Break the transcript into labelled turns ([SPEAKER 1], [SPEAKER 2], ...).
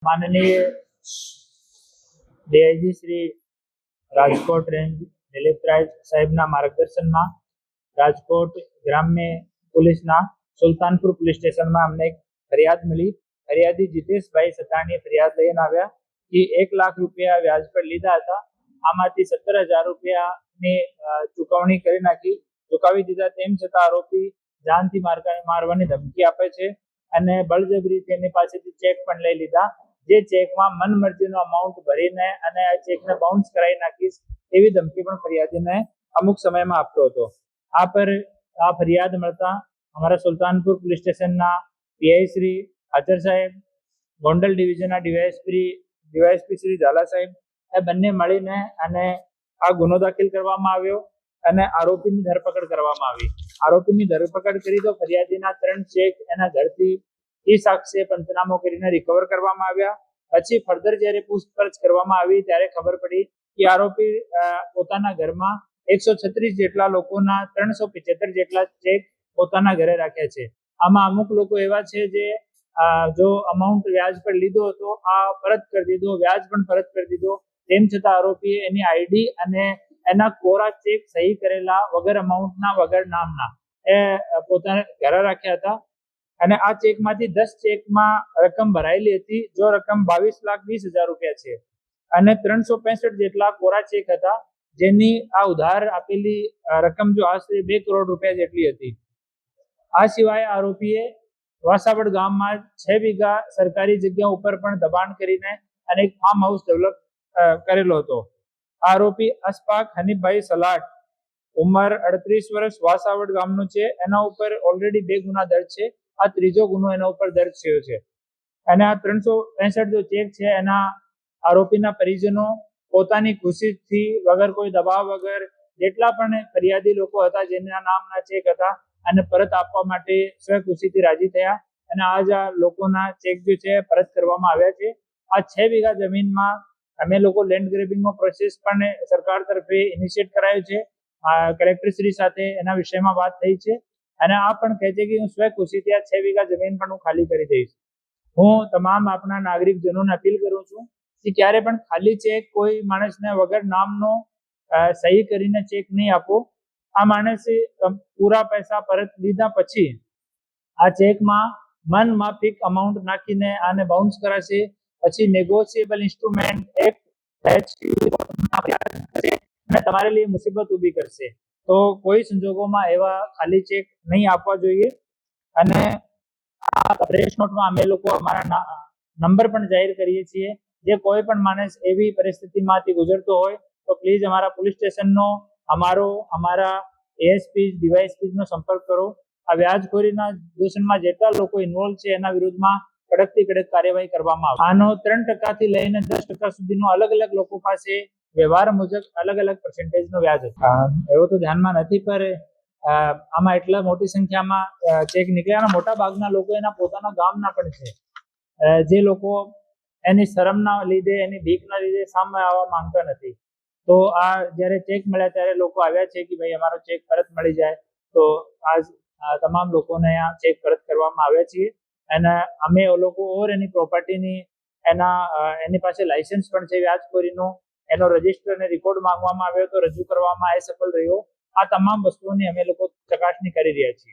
[SPEAKER 1] माननीय DIG Shri Rajkot range Dilip राय साहेबना मार्गदर्शનમાં રાજકોટ ગ્રામ્ય પોલીસના સુલતાનપુર પોલીસ સ્ટેશનમાં અમને એક ફરિયાદ મળી। ફરિયાદી જીતેશભાઈ સતાણીએ ફરિયાદ લઈને આવ્યા કે 1 લાખ રૂપિયા વ્યાજ પર લીધા હતા, આમાંથી 17,000 રૂપિયાની ચૂકવણી કરી નાખી, ચૂકવી દીધા। તેમ છતાં આરોપી જાનથી મારવાની ધમકી આપે છે અને બળજબરીથી એની પાસેથી ચેક પણ લઈ લીધા, જે ચેકમાં મનમરજીનો અમાઉન્ટ ભરીને અને આ ચેકને બાઉન્સ કરાવી નાખીશ એવી ધમકી પણ ફરિયાદીને અમુક સમયમાં આપતો હતો। આ ફરિયાદ મળતા અમારા સુલતાનપુર પોલીસ સ્ટેશનના પીઆઈ શ્રી આચર સાહેબ, ગોંડલ ડિવિઝનના ડીવાયએસપી શ્રી ઝાલા સાહેબ એ બંને મળીને અને આ ગુનો દાખલ કરવામાં આવ્યો અને આરોપીની ધરપકડ કરવામાં આવી। આરોપીની ધરપકડ કરી તો ફરિયાદીના 3 ચેક એના ઘરથી સાક્ષી પંચનામો કરીને રિકવર કરવામાં આવ્યા। પછી ફર્ધર જ્યારે પૂછપરછ કરવામાં આવી ત્યારે ખબર પડી કે આરોપી પોતાના ઘરમાં 136 જેટલા લોકોના 375 જેટલા ચેક પોતાના ઘરે રાખ્યા છે। આમાં અમુક લોકો એવા છે જે જો અમાઉન્ટ વ્યાજ પર લીધો હતો આ પરત કરી દીધો, વ્યાજ પણ પરત કરી દીધો, તેમ છતાં આરોપીએ એની આઈડી અને એના કોરા ચેક સહી કરેલા વગર અમાઉન્ટના વગર નામના એ પોતાના ઘરે રાખ્યા હતા અને આ ચેકમાંથી 10 ચેકમાં રકમ ભરાયેલી હતી, જો રકમ 22,20,000 રૂપિયા છે અને 365 જેટલા કોરા ચેક હતા જેની આ ઉધાર આપેલી રકમ જો આશરે 2 કરોડ રૂપિયા જેટલી હતી। આ સિવાય આરોપીએ વાસાવડ ગામમાં 6 વીઘા સરકારી જગ્યા ઉપર પણ દબાણ કરીને અને એક ફાર્મ હાઉસ ડેવલપ કરેલો હતો। આરોપી અશફાક હનીફભાઈ સલાટ, ઉંમર 38 વર્ષ, વાસાવડ ગામનું છે, એના ઉપર ઓલરેડી 2 ગુના દર્જ છે, આ 3જો ગુનો એના ઉપર દર્જ થયો છે અને આ 365 જો ચેક છે એના આરોપીના પરિજનો પોતાની ખુશીથી વગર કોઈ દબાવ વગર જેટલા પણ ફરિયાદી લોકો હતા જેના નામના ચેક હતા અને પરત આપવા માટે સ્વખુશીથી રાજી થયા અને આજ આ લોકોના ચેક જે છે પરત કરવામાં આવ્યા છે। આ 6 વીઘા જમીનમાં અમે લોકો લેન્ડ ગ્રેબિંગનો પ્રોસેસ પણ સરકાર તરફે ઇનિશિયેટ કરાયો છે, કલેક્ટરશ્રી સાથે એના વિષયમાં વાત થઈ છે અને આ પણ કહે છે કે હું સ્વખુશીથી આ 6 વીઘા જમીન પણ હું ખાલી કરી દઈશ। હું તમામ આપણા નાગરિકજનોને અપીલ કરું છું કે ક્યારે પણ ખાલી ચેક કોઈ માણસને વગર નામનો સહી કરીને ચેક નહીં આપો। આ માણસે પૂરા પૈસા પરત લીધા પછી આ ચેકમાં મન માફિક અમાઉન્ટ નાખીને આને બાઉન્સ કરાશે, પછી નેગોશિયેબલ ઇન્સ્ટ્રુમેન્ટ એક્ટ અને તમારે लिए મુસીબત ઊભી કરશે। તો કોઈ સંજોગોમાં એવા ખાલી ચેક નહીં આપવા જોઈએ અને આ પ્રેસ નોટમાં અમે લોકો અમારા નંબર પણ જાહેર કરીએ છીએ, જે કોઈ પણ માણસ એવી પરિસ્થિતિમાંથી ગુજરતો હોય તો પ્લીઝ અમારા પોલીસ સ્ટેશનનો અમારા એએસપી ડીવાયએસપી નો સંપર્ક કરો। આ વ્યાજખોરીના દૂષણમાં જેટલા લોકો ઇન્વોલ્વ છે એના વિરુદ્ધમાં કડકથી કડક કાર્યવાહી કરવામાં આવે। આનો 3% થી લઈને 10% સુધીનો અલગ અલગ લોકો પાસે વ્યવહાર મુજબ અલગ અલગ પર્સન્ટેજનો વ્યાજ હતો। એવું તો ધ્યાનમાં નથી, પર આમાં એટલા મોટી સંખ્યામાં ચેક નીકળ્યા, મોટા ભાગના લોકો એના પોતાના ગામના પણ છે, જે લોકો એની શરમના લીધે એની બીકના લીધે સામે આવવા માંગતા નથી। તો આ જ્યારે ચેક મળ્યા ત્યારે લોકો આવ્યા છે કે ભાઈ અમારો ચેક પરત મળી જાય, તો આજ તમામ લોકોને આ ચેક પરત કરવામાં આવ્યા છીએ અને અમે લોકો ઓર એની પ્રોપર્ટીની એની પાસે લાયસન્સ પણ છે વ્યાજખોરીનો, એનો રજીસ્ટર અને રેકોર્ડ માંગવામાં આવ્યો તો રજૂ કરવામાં એ સફળ રહ્યો। આ તમામ વસ્તુઓની અમે લોકો ચકાસણી કરી રહ્યા છીએ।